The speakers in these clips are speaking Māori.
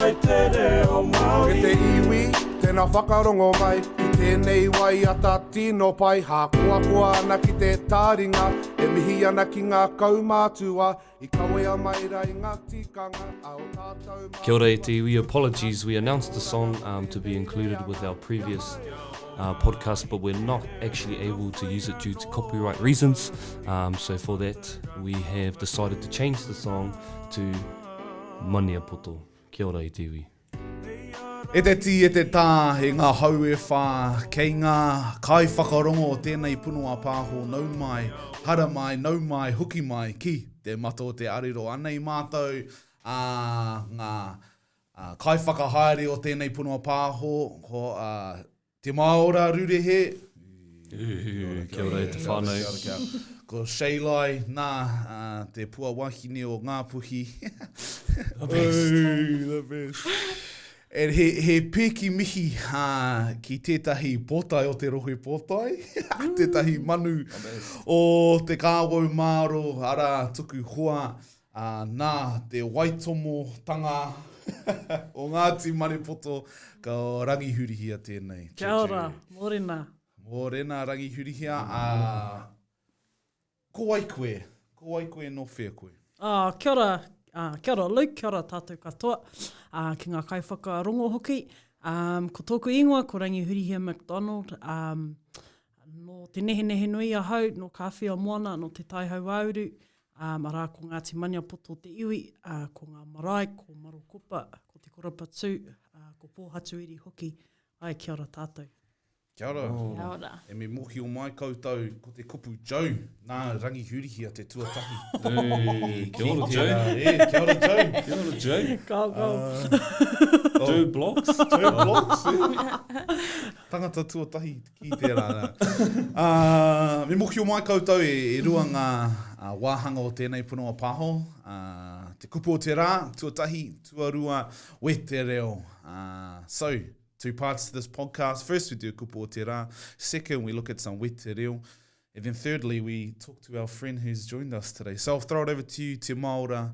mai te reo Māori. E te iwi, tēnā whakarongo mai, i tēnei wai a tā tino pai, hā kua ana ki te tāringa, e mihi ana ki ngā kaumātua, I kawea mai rai ngā tikanga, ao tātou Kia ora e te iwi, apologies, we announced the song to be included with our previous podcast, but we're not actually able to use it due to copyright reasons. So for that, we have decided to change the song to Mania Poto. Kia ora e te iwi. E te ti e te tā, he ngā hau e whā, kei ngā kai whakarongo o tēnei punua pāho, nau mai, hara mai, nau mai, huki mai, ki te mato o te arero. Anei mātou, ngā kai whakahaere o tēnei punua pāho, ko te maora rurehe. Kia ora e te whānau. Ko Sheilai, nā, te pua wahine o ngā puhi. The best. E he pēki mihi ki tētahi pōtai o te rohe pōtai, tētahi manu o te kāwau māro, ara tuku hoa, nā te waitomo tanga o Ngāti Manipoto, ka Rangihurihua tēnei. Kia ora, mōrena. Mōrena Rangihurihua, ko ai koe no whea koe. Kia ora, Luke, kia ora tātou katoa, ki ngā kai Whakarongo hoki. Ko tōku ingoa, ko Rangihurihua McDonald, no te nehe nui a hau, no ka whia moana, no te taihau auru, arā ko Ngāti Maniapoto te iwi, ko ngā marae, ko marokopa, ko te korapatū, ko pōhatu iri hoki. Ai, kia ora tātou. Kia ora. Kia ora. E me mohi o mai koutou, ko te kupu Joe, nā Rangihurihua te tuatahi. Kia ora, Joe. Kia ora, Joe. Kia ora, Joe. Go. Joe Blocks. Joe Blocks. Tangata tuatahi ki tērā. Me mohi o mai koutou e rua ngā wāhanga o tēnei punua pāho. Te kupu o te rā, tuatahi, tuarua, we te reo. So, two parts to this podcast. First, we do kupu o te rā. Second, we look at some we te reo. And then thirdly, we talk to our friend who's joined us today. So I'll throw it over to you, te maora.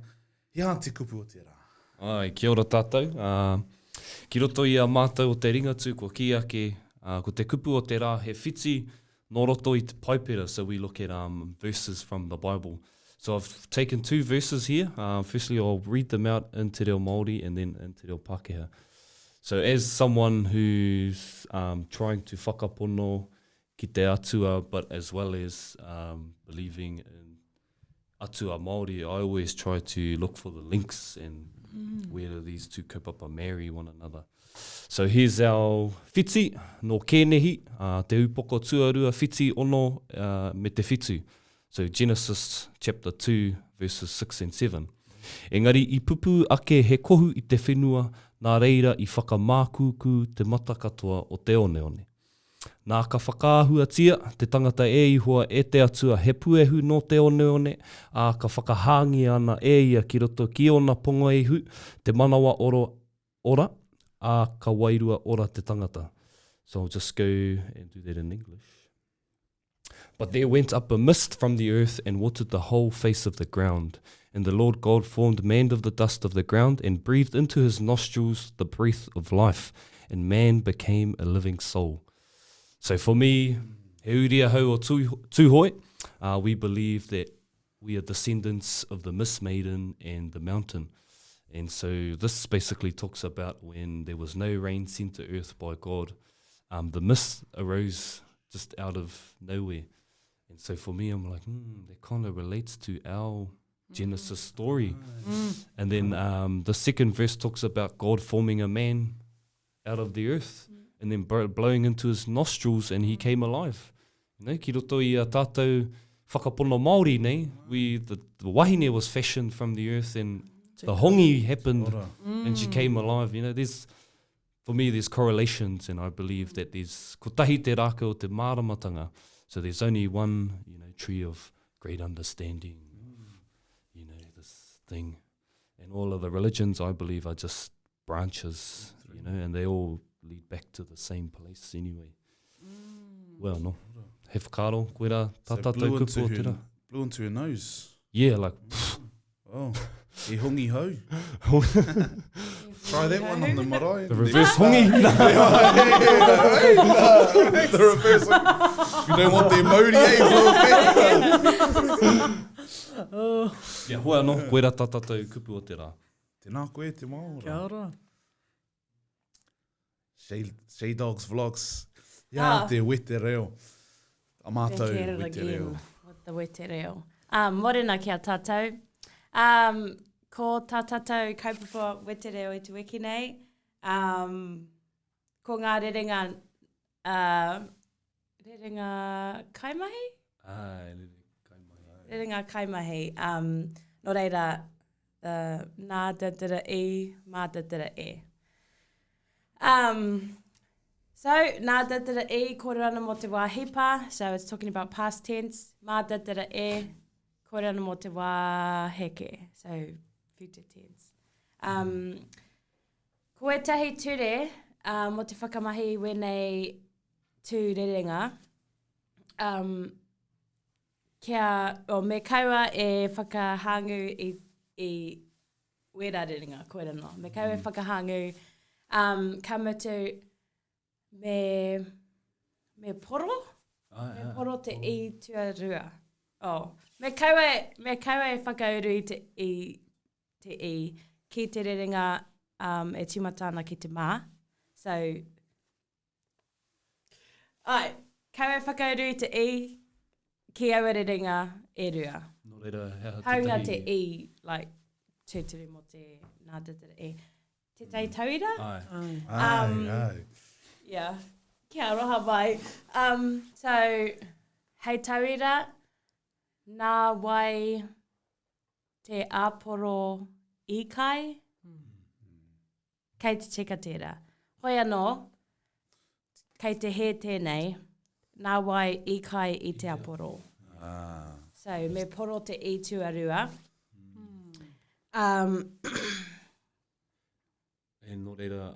Ia te kupu o te rā. Ai, kia ora tātou. Ki roto i a mātou o te ringatu, ko ki ake, ko te kupu o te rā, he whiti, nō roto i te paipera. So we look at verses from the Bible. So I've taken two verses here. Firstly, I'll read them out in te reo Māori and then in te reo Pākehā. So as someone who's trying to whakapono ki te atua, but as well as believing in atua Māori, I always try to look for the links and where do these two kaupapa marry one another. So here's our whiti, no kēnehi, te upoko tuarua whiti ono me te whitu. So Genesis chapter 2, verses 6 and 7. Engari, I pupu ake he kohu I te whenua, nā reira I whakamākuku te mata katoa o te oneone. Nā ka whakaahuatia, te tangata e ihoa e te atua he puehu no te oneone, a ka whakahāngi ana e ia ki roto ki ona pongo ehu, te manawa ora, a ka wairua ora te tangata. So I'll just go and do that in English. But there went up a mist from the earth and watered the whole face of the ground. And the Lord God formed man of the dust of the ground and breathed into his nostrils the breath of life, and man became a living soul. So for me, he uria hau o tūhoi, we believe that we are descendants of the Mist Maiden and the mountain. And so this basically talks about when there was no rain sent to earth by God. The mist arose just out of nowhere. And so for me, I'm like, that kind of relates to our Genesis story. And then the second verse talks about God forming a man out of the earth and then blowing into his nostrils and he came alive. You know, ki roto I a tātou whakapono Māori, nei, the wahine was fashioned from the earth and the hongi happened and she came alive. You know, for me, there's correlations, and I believe that there's kotahi te rāka o te māramatanga. So there's only one, tree of great understanding, this thing. And all of the religions, I believe, are just branches, and they all lead back to the same place anyway. Well, no. He whakaro, koe rā, tātātou kupu o te rā. Blew into her nose. Yeah, like... Oh, he hongi hau. Try that one on the marae. The reverse hongi. The reverse hongi. You don't want the emoji, Ia, hoa anō, koe rā tātātou kupu o te rā. Tēnā koe te maora. Kia ora. Shay Dogs Vlogs. Ia, te Te Reo. A mātou Te Te Reo. With the Te Reo. Morena kia tātou. Ko tā tātou kaupapa Te Reo I te wiki nei. Ko ngā rerenga kaimahi? Ai, Rerenga kaimahi. No reira, nā tatara I, mā tatara e. So, nā tatara E, kōrerana mō te wā hipa, so it's talking about past tense. Mā tatara E, kōrerana mō te wā heke, so future tense. Ko etahi ture, mō te whakamahi wenei tū rerenga, me kaua e whakahangu I wera rerenga, koe rano. Me kaua e whakahangu, ka mutu me poro? Me poro te I tuarua. Oh. Me kaua e whakauru I te I ki te rerenga e timatana ki te mā. So, kaua e whakauru I te I ki aua rerenga e rua. no reira, hea Haunga te I, like, tūturu mo te nā tatara E. Te tai tauira? Ai. Ai. Yeah. Kia roha mai. So, hei tauira, nā wai te āporo I kai, kei te tika tērā. Hoi anō, kei te he tēnei, nā wai I kai I te āporo. So, me poro te I tuarua. E no reira,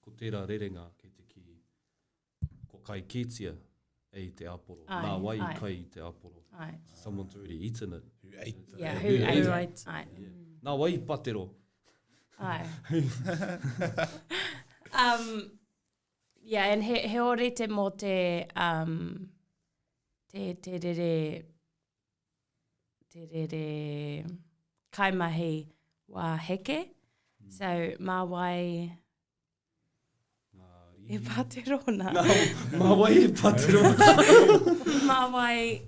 ko tērā rerenga kei te ki, ko kai kītia e te āporo. Ai, Nā wai ai. kai I te āporo. Ai. Someone's already eaten it. Who ate the Yeah, Who who ate ate it? it? Ai. Yeah. Nā wai patero. Ai. Yeah, and he orite mō te rere kaimahi wā heke. So, mā wai e patero nā. Mā wai e patero. Mā wai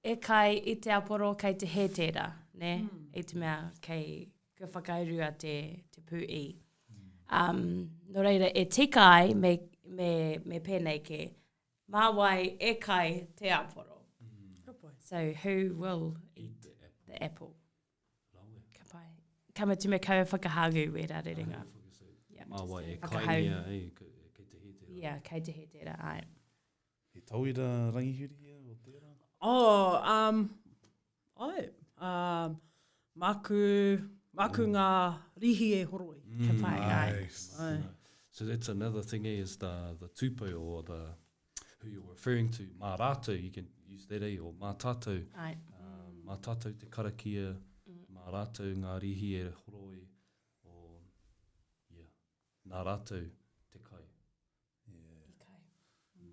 e kai I te aporo kei te he tērā, ne? I te mea kei kua whakaurua te pū I. No reira, e tika ai me pēnei ke, mā wai e kai te aporo. So, who will eat the apple? Ka pai. Ka matu me kaua whakahangu we rā rerenga. Yeah, Mā wai e whakahangu. kainea kei te he tērā. Yeah, kei te he tērā, ai. He tauira Rangihurihua o tērā? Māku ngā rihi e horoi. Ka pai, ai. Nice. Ai. So that's another thing is the tupo or who you're referring to. Mā rātou, you can use that or mā tātou. Ai. Mā tātou te karakia, mā rātou ngā rihi e horoi, o nā rātou te kai.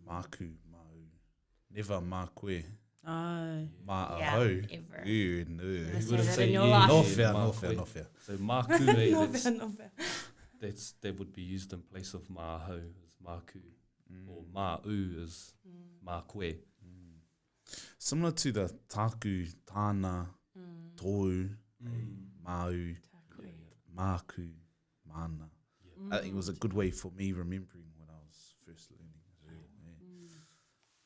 Māku, māu. Never mā koe. Ai. Mā Yeah, ahau. ever. No. You You say wouldn't that say in your yeah, life. No yeah, fair, mā no fair, koe. no fair. So māku, No fair, no fair. that would be used in place of mā hau as māku, or mā u is mā koe. Similar to the tāku, tāna, tōu, māu, māku, māna. I think it was a good way for me remembering when I was first learning as well. Yeah.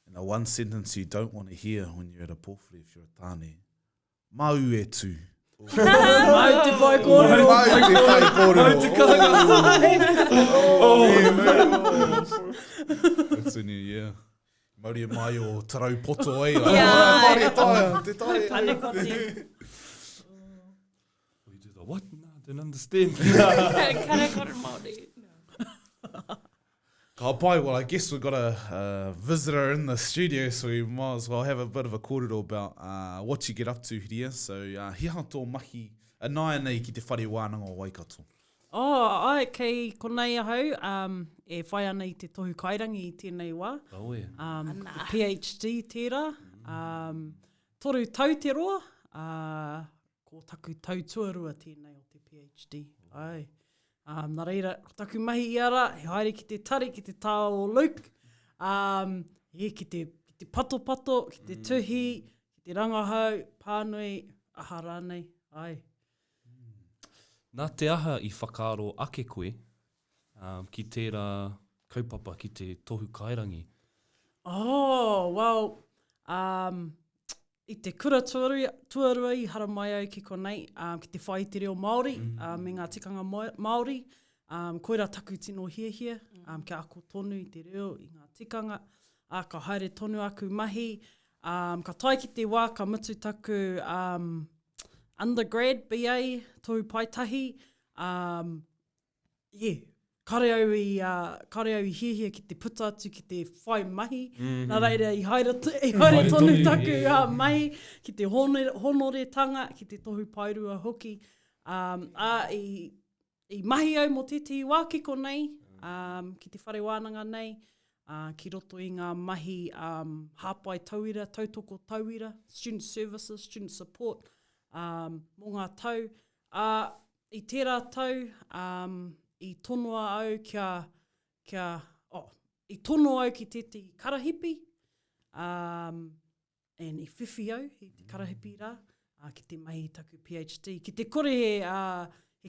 And the one sentence you don't want to hear when you're at a pōwhiri if you're a tāne, mau e tū. Mai te whai kōrero. Mau te whai kōrero. That's a new year. Mauri e mai o tarau poto ai. Yeah. Te tae. Panekoti. We do the what? No, I don't understand. Karakora Māori. Ka pai, well, I guess we've got a visitor in the studio, so we might as well have a bit of a kōrero about what you get up to here. So, hiha tō mahi, a nāia nei ki te whare wānanga o Waikato. Ai, kei konei ahau, e whai ana i te tohu kairangi i tēnei wā. Ko te PhD tērā, toru tau te roa, ko taku tau tuarua tēnei o te PhD. Ai. Nā reira, taku mahi i ara, he haere ki te tari, ki te tāo o Luke, ki te pato, ki te tuhi, ki te rangahau, pānui, aha rānei, ai. Nā te aha i whakaaro ake koe, ki tērā kaupapa, ki te tohu kairangi. Oh, well, i te kura tuarua i hara mai au ki konei, ki te whai Te Reo Māori, me ngā tikanga Māori, koira taku tino hiahia, kia ako tonu i Te Reo i ngā tikanga, ka haere tonu aku mahi, ka tai ki te wā, ka mutu taku undergrad, BA, tohu paitahi, kare au i hiahia ki te puta atu ki te whai mahi, nā reira i haere tonu taku mahi, ki te honoretanga, ki te tohu pairua hoki, i mahi au mo tēti wā ki konei, ki te whare wānanga nei, ki roto i ngā mahi hāpai tauira, tautoko tauira, student services, student support, mō ngā tau. I tērā tau, i tonoa au i tonoa au ki tēti karahipi, and i whiwhi au i te karahipi rā, ki te mahi taku PhD. Ki te kore he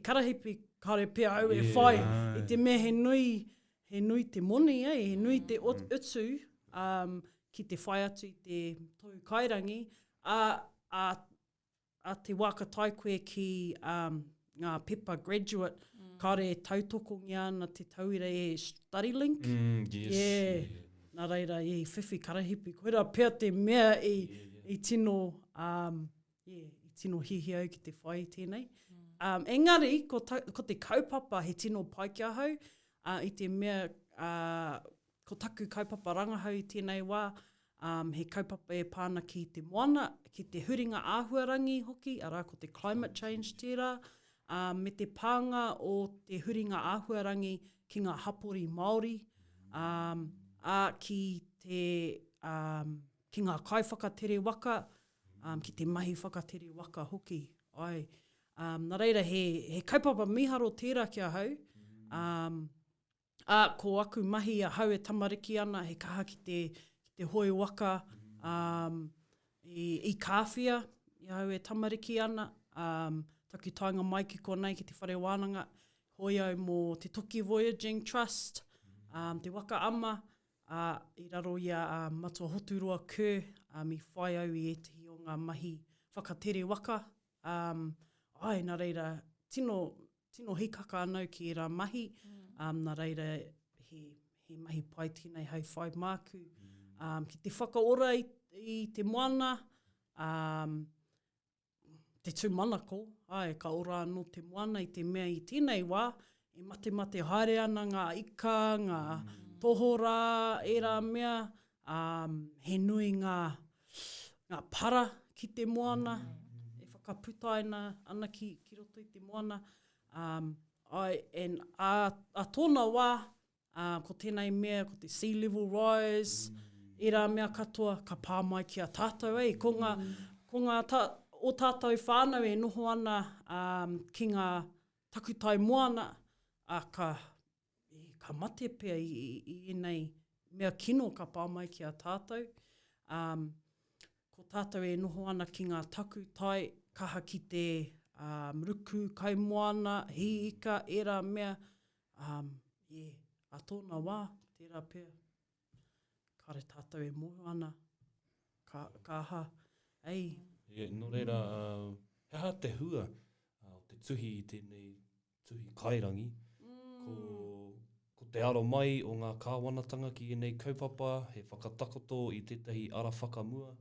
karahipi kare pia au e whai, i te mea he nui te moni, he nui te utu, ki te whai atu i te tohu kairangi, a te waka tai koe ki ngā pepa graduate, kare tautoko ngi ana te tauira e study link. Nā reira, i whiwhi karahipi, koera pia te mea i tino, i tino hihi au ki te whai tēnei. Engari, ko te kaupapa he tino pai kia hau, i te mea, ko taku kaupapa rangahau i tēnei wā, he kaupapa e pāna ki te moana, ki te huringa āhuarangi hoki, arā ko te climate change tērā, me te pānga o te huringa āhuarangi ki ngā hapori Māori, ki ngā kaiwhakatere waka, ki te mahi whakatere waka hoki. Ai. Nā reira, he kaupapa miharo tērā kia hau, ko aku mahi a hau e tamariki ana, he kaha ki te hoi waka, i kāwhia, i hau e tamariki ana, taku tainga mai ki konei ki te whare wānanga, hoi au mō te Toki Voyaging Trust, te waka ama, i raro i a matua hoturoa kū, i whai au i etihi o ngā mahi whakatere waka. Ai, nā reira, tino hikaka anau ki rā mahi, nā reira he mahi pai tēnei hei whai māku, ki te whakaora i te moana, te tūmanako, ka ora anō te moana i te mea i tēnei wā, e mate haere ana ngā ika, ngā tohora, e rā mea, he nui ngā para ki te moana, e whakaputaina ana ki roto i te moana, a tōna wā, ko tēnei mea, ko te sea level rise, e rā mea katoa, ka pā mai ki a tātou, ko ngā o tātou whānau e noho ana ki ngā takutai moana, ka mate pia i nei mea kino ka pā mai ki a tātou. Ko tātou e noho ana ki ngā takutai, kaha ki te ruku, kai moana, hi ika, e rā mea, a tōna wā, tērā pia. Kare tātou e moho ana, ka aha, ei. Nō reira, he aha te hua, te tuhi i tēnei tuhi kairangi, ko te aro mai o ngā kāwanatanga ki enei kaupapa, he whakatakoto i tētahi ara whakamua,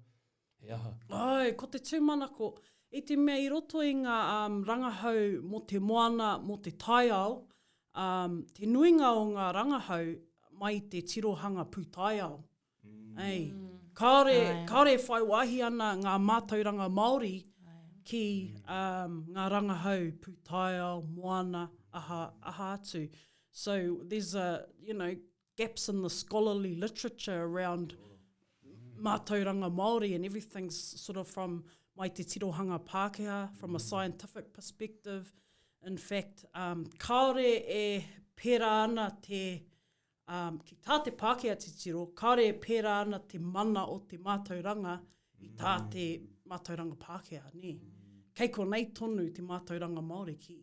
he aha. Ai, ko te tūmanako, i te mea i roto i ngā rangahau mo te moana, mo te taiao, te nuinga o ngā rangahau mai te tirohanga pūtaiao. Ei. Kāre whai wahi ana ngā mātauranga Māori ki ngā rangahau, pūtaiao, moana, aha atu. So there's gaps in the scholarly literature around mātauranga Māori, and everything's sort of from mai te tirohanga Pākehā, from a scientific perspective. In fact, kaore e pērā ana te, ki tā te Pākehā te tiro, kaore e pērā ana te mana o te mātauranga i tā te mātauranga Pākehā, ne? Kei ko nei tonu te mātauranga Māori ki.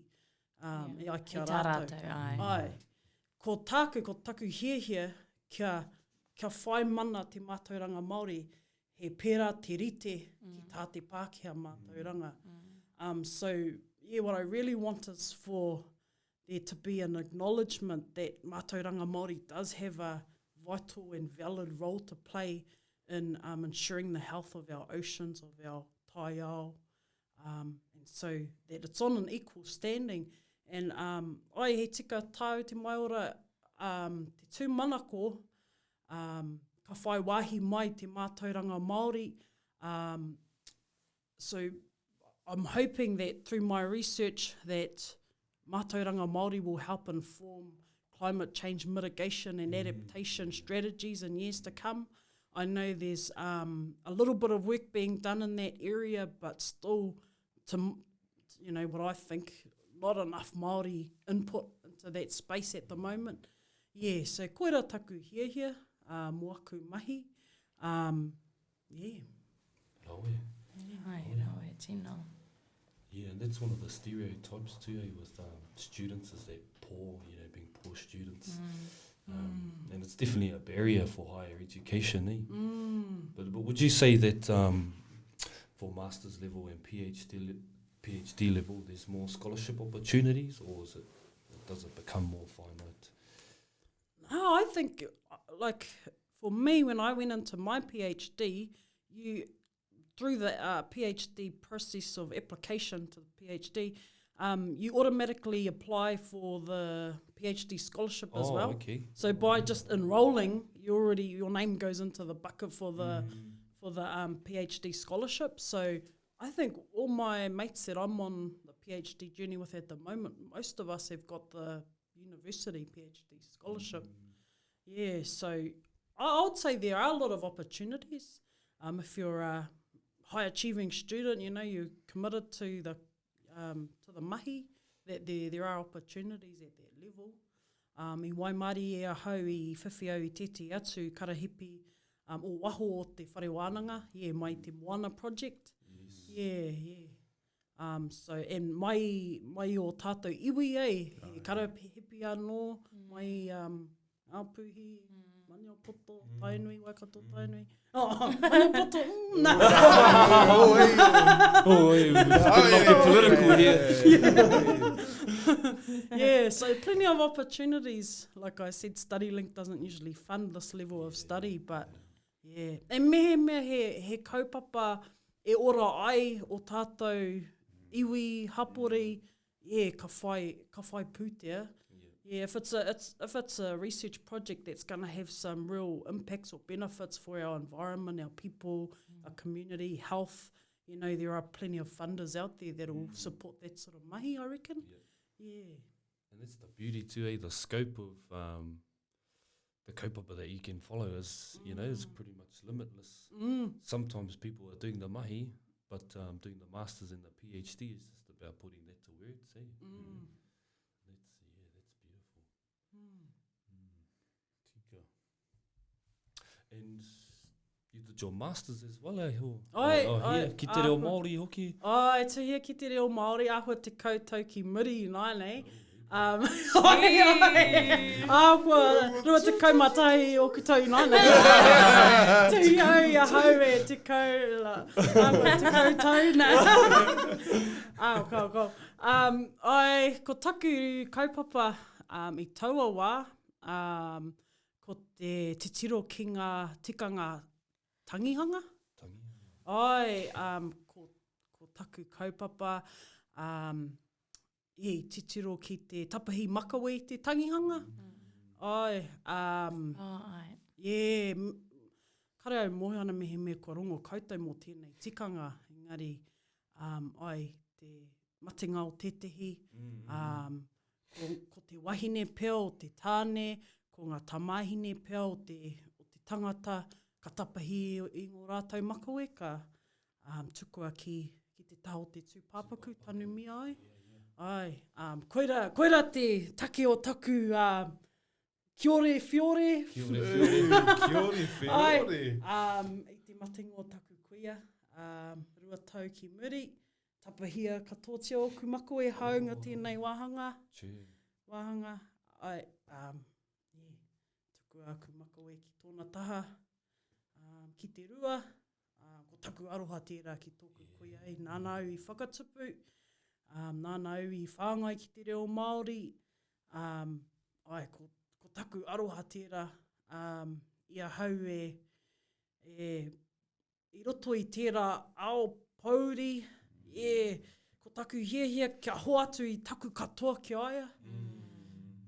E ai kia rātou. Ai. Ko taku hie, kia whai mana te mātauranga Māori, he pērā te rite ki tā te Pākehā mātauranga. So, yeah, what I really want is for there to be an acknowledgement that mātauranga Māori does have a vital and valid role to play in ensuring the health of our oceans, of our taiao, and so that it's on an equal standing. And ai he tika tau te maiora, te tū manako, ka whai wāhi mai te mātauranga Māori. So I'm hoping that through my research that mātauranga Māori will help inform climate change mitigation and adaptation strategies in years to come. I know there's a little bit of work being done in that area, but still, what I think, not enough Māori input into that space at the moment. Yeah, so koira taku hia, moaku mahi. Yeah. Rawe. Rawe, tino. Yeah, and that's one of the stereotypes too, with students, is that poor, being poor students. And it's definitely a barrier for higher education, But would you say that for master's level and PhD level, there's more scholarship opportunities, or does it become more finite? No, I think, for me, when I went into my PhD, through the PhD process of application to the PhD, you automatically apply for the PhD scholarship as well. Okay. So by just enrolling, your name goes into the bucket for the PhD scholarship. So I think all my mates that I'm on the PhD journey with at the moment, most of us have got the university PhD scholarship. Yeah, so I would say there are a lot of opportunities. If you're a high achieving student, you're committed to the mahi, that there are opportunities at that level. I waimari e ahau I whiwhiau I tete atu karahipi o waho o te whare wānanga, mai te Moana project. Yes. Yeah. So, and mai o tātou iwi he karahipi anō, mai Apuhi, Maniopoto, Tainui, Waikato Tainui. Maniopoto, political here. Yeah, so plenty of opportunities. Like I said, StudyLink doesn't usually fund this level of study, but yeah. And mea he kaupapa e ora ai o tātou iwi, hapori, ka whai pūtea. Yeah, if it's a research project that's going to have some real impacts or benefits for our environment, our people, our community, health, there are plenty of funders out there that will support that sort of mahi, I reckon. Yeah. And that's the beauty too, the scope of the kaupapa that you can follow is, is pretty much limitless. Sometimes people are doing the mahi, but doing the masters and the PhD is just about putting that to words, And you did your masters as well, ki te reo Māori hoki? Ai, tuhia ki te reo Māori, ahua te koutou ki muri nei. Rua te kaumatahi o kutou nei. Tuhia I ahau e te koutou nei. Ko. Ai, ko taku kaupapa I taua wā, ko te tiro ki ngā tikanga tangihanga. Ai, ko taku kaupapa, tiro ki te tapahi makawe te tangihanga. Ai, yeah, kare au mohe ana mehe me kua rongo koutou mō tēnei tikanga. Engari, ai, te matinga o tetehi, ko te wahine pea o te tāne, ko ngā tamahine pea o te tangata, ka tapahi i ngō rātou makawe, ka tukua ki te taho te tūpāpaku, tanu mi ai. Ai, koira te take o taku Kiore Fiore. Kiore Fiore. I te matingo taku kuia, rua tau ki muri, tapahia katotia o ku makawe haunga tēnei wāhanga. Wāhanga, ai, tuku a ku makawe ki tōna taha, ki te rua, ko taku aroha tērā ki tōku kuia, nāna au I whakatupu, nāna au I whāngai ki te reo Māori, ai, ko taku aroha tērā, ia hau I roto I tērā ao pauri, ko taku hiehia kia ho atu I taku katoa ki aia.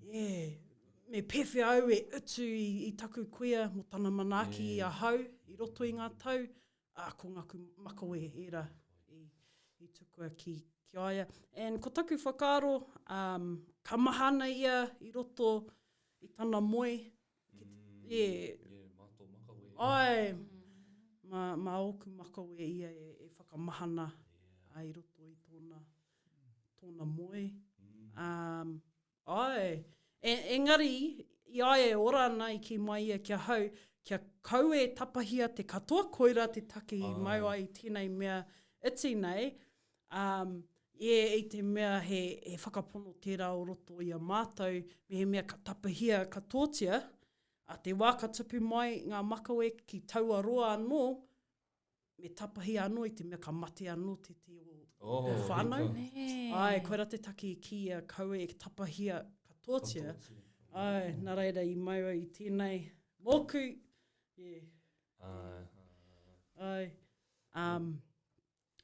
Me pewhi au utu I taku kuia mo tana manaaki I a hau, I roto I ngā tau, ko ngā makawe era I tukua ki aia. And ko taku whakaaro, ka mahana ia I roto I tana moe. Mātou makawe. Ai, ma oku makawe ia whakamahana I roto I tōna moe. Ai, engari, I ai ora ana I ki mai ia kia hau, kia kau tapahia te katoa koira te take I mai ai tēnei mea iti nei, I te mea he whakapono tērā o roto I a mātou, me he mea ka tapahia katotia, a te wā ka tupu mai ngā makawe ki taua roa anō, me tapahia anō I te mea ka mate anō te o whānau. Ai, koira te take ki a kaue e tapahia katotia. Ai, nā reira I mai I tēnei moku.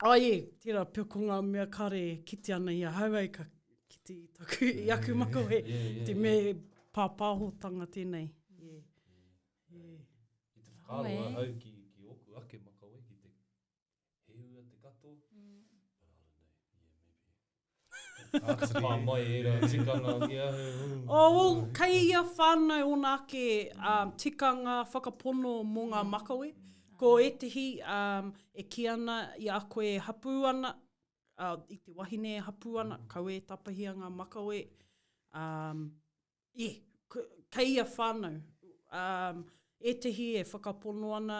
Ai, tērā piokonga mea kare kite ana I a hauai ka kite I taku I aku makawe. Te me pāpāhotanga tēnei. I te whakaroa hau ki oku ake makawe, ki te heua te katoa. Ka pā mai era tikanga ki ahu. Well, kei ia whānau o nā ke tikanga whakapono mō ngā makawe. Ko etehi e ki ana I a koe hapu ana, I te wahine hapu ana, kau e tapahia ngā makawe. Kei ia whānau. Etehi e whakapono ana,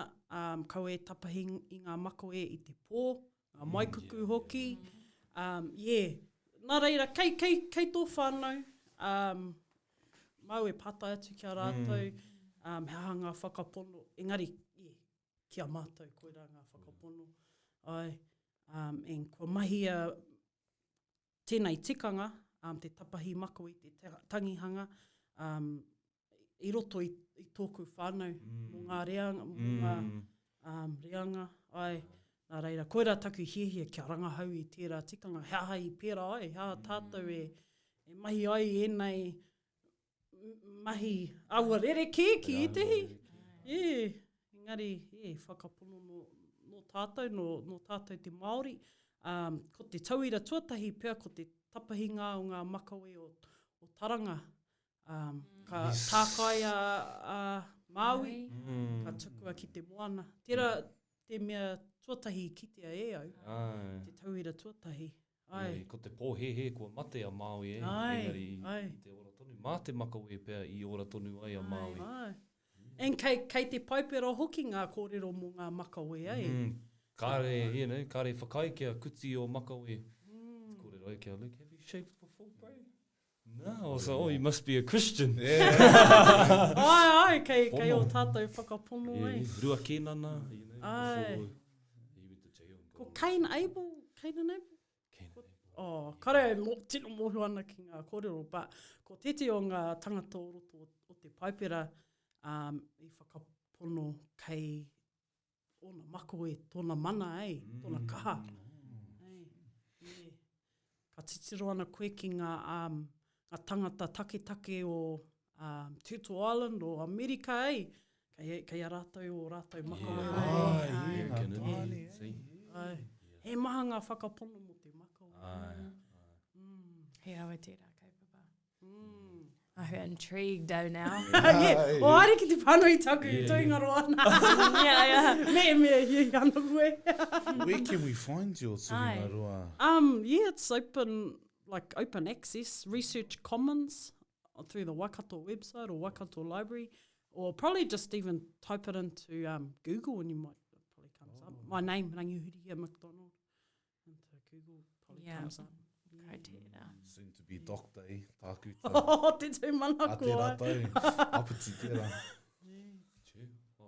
kau e tapahi I ngā makawe I te pō, ngā maikuku hoki. Nā reira, kei tō whānau, mau e pata atu kia rātou, hea ngā whakapono, engari, kia mātou koira ngā whakapono. Ai, en kua mahia tēnei tikanga, te tapahi makawe, te tangihanga, I roto I tōku whānau, mō ngā reanga, reanga, ai, nā reira, koira taku hiehia kia rangahau I tērā tikanga, hea I pēra ai, hea tātou e mahi ai enei mahi awarere ki itehi. Engari, whakapono no tātou, no tātou te Māori. Ko te tauira tuatahi pia, ko te tapahinga o ngā makawe o taranga. Ka tākai a Māui, ka tukua ki te moana. Tērā te mea tuatahi ki te au, te tauira tuatahi. Ko te pōhehe kua mate a Māui, engari I te ora tonu. Mā te makawe pia I ora tonu ai a Māui. En kei te paipera hoki ngā kōrero mō ngā makawe, Kāre whakai kia kuti o makawe. Kōrero ai kia, look, have you shaved before, bro? No, so, you must be a Christian. Kei o tātou whakapono ai. Rua kēnana, before you went to jail. Ko Cain Abel? Kare tino mohu ana ki ngā kōrero, but ko tete o ngā tangata o roto o te paipera, I whakapono kei ona makawe, tōna mana, tōna kaha. Ka titiro ana koe ki ngā tangata take o Turtle Island o Amerika, kei a rātou o rātou makawe. He maha ngā whakapono mo te makawe. He awa tērā, kaupapa. I'm intrigued though now. Yeah, o are ki te whanui taku i tuingaroa ana. Me, ana koe. Where can we find your tuhingaroa? Yeah, it's open access, Research Commons, through the Waikato website or Waikato Library, or probably just even type it into Google and it probably comes up. My name, Rangihurihua McDonald, into Google probably comes up. Soon to be doctor, tāku tā. Te tūmana A te koa. rātou, aputi tērā.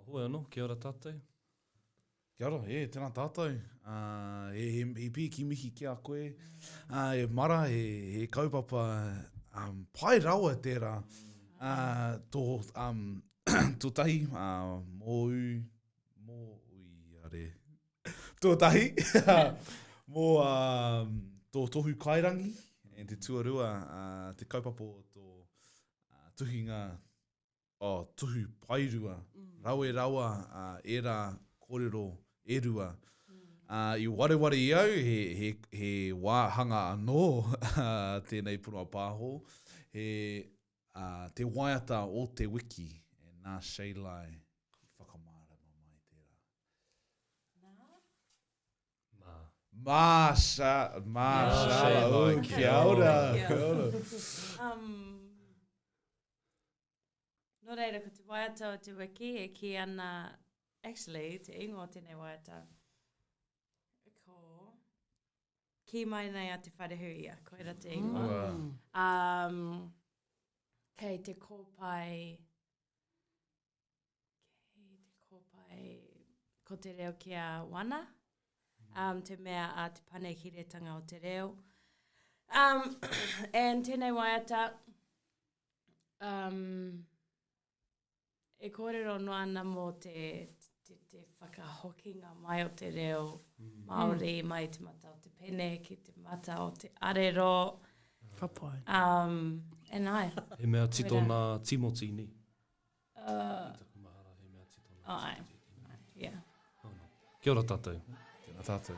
Hoi anō, kia ora tātou. Kia ora, tēnā tātou. He pī ki mihi ki a koe. E mara, he kaupapa pai rawa tērā. Tō tahi, mō ui are. Tō tahi, mō tō tohu kairangi, e te tuarua, te kaupapa o tō tuhinga, tuhu pairua, rawa, era kōrero, erua. I wareware i au, he wāhanga anō tēnei puna pāho, te waiata o te wiki, e nā Sheilai, whakamāra mai tērā. Masha, kia ora. No reira, ko te waiata o te wiki, e ki ana, actually, te ingo o tēnei waiata, ko ki mai nei a te wharehuia, ko era te ingo. Kei te kōpai, ko te reo ki a wana, te mea a te panehiretanga o te reo. And tēnei waiata, e kōrero no ana mō te whakahokinga mai o te reo Māori, mai te mata o te pene, ki te mata o te arero. Kapai. And ai. He mea tito nā Timoti ni. Ai, yeah. Kia ora tātou. Tēnā tātou.